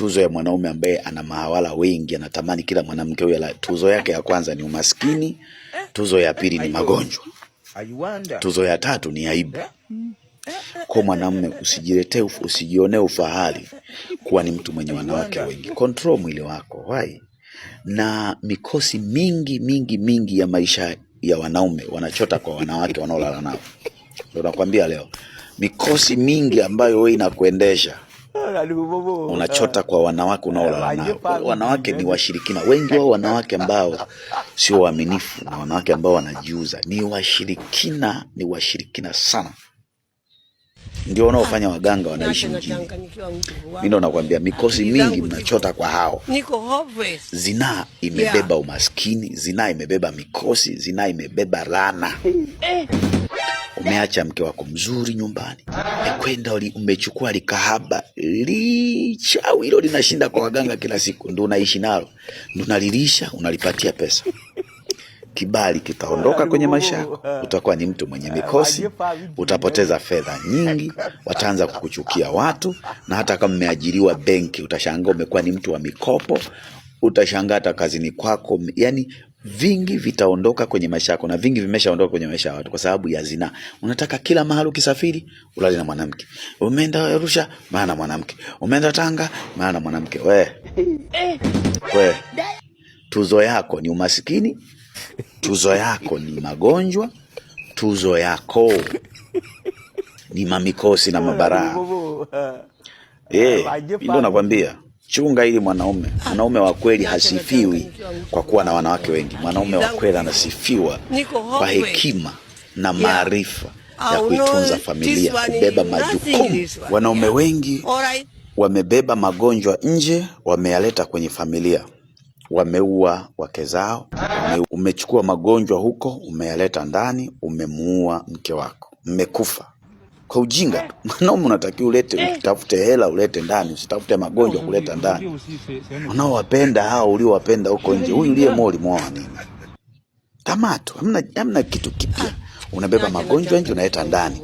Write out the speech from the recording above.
tuzo ya mwanaume ambaye ana mahawala wengi, anatamani kila mwanamke huyo. Tuzo yake ya kwanza ni umaskini, tuzo ya pili ni magonjwa, tuzo ya tatu ni aibu. Kwa mwanamume usijione ufahari kuwa ni mtu mwenye wanawake wengi. Control mwili wako. Why? Na mikosi mingi ya maisha ya wanaume wanachota kwa wanawake wanaolala nao. Ndio nakwambia leo. Mikosi mingi ambayo wewe inakuendesha unachota kwa wanawake unaolala nao. Wanawake ni washirikina. Wengi wao wanawake ambao sio waaminifu na wanawake ambao wanajiuza ni washirikina sana. Ndio wanaofanya waganga wanaishi mjini. Mimi ndo nakwambia mikosi mingi mnachota kwa hao. Zinaa imebeba umaskini, zinaa imebeba mikosi, zinaa imebeba laana. Umeacha mke wako mzuri nyumbani, kwenda umechukua likahaba lichawi hilo linashinda kwa waganga kila siku, ndio unaishi nalo, ndio unalilisha, unalipatia pesa. Kibali kitaondoka kwenye maisha yako, utakuwa ni mtu mwenye mikosi, utapoteza fedha nyingi, wataanza kukuchukia watu, na hata kama umeajiriwa benki utashangaa umekuwa ni mtu wa mikopo, utashangaa hata kazini kwako, yani vingi vitaondoka kwenye maisha yako, na vingi vimeshaondoka kwenye maisha ya watu kwa sababu ya zinaa. Unataka kila mahali ukisafiri ulale na mwanamke. Umeenda Arusha, maana mwanamke. Umeenda Tanga, maana mwanamke. We. Tuzo yako ni umasikini, tuzo yako ni magonjwa, tuzo yako ni mamikosi na mabaraa. Ndio nakwambia. Chunga ili mwanaume wa kweli hasifiwi kwa kuwa na wanawake wengi. Mwanaume wa kweli anasifiwa kwa hekima na maarifa ya kuitunza familia, kubeba majukumu. Wanaume wengi wamebeba magonjwa nje, wameyaleta kwenye familia. Wameua wake zao, umechukua magonjwa huko, umeyaleta ndani, umemuua mke wako. Mmekufa. Kwa ujinga tu. Mwanaume unatakiwa utafute hela ulete ndani, usitafute magonjwa kuleta ndani. Unaowapenda hao uliowapenda huko nje, huyu uliye moli mwa nini? Tamato, hamna kitu kipya. Unabeba magonjwa nje unaleta ndani.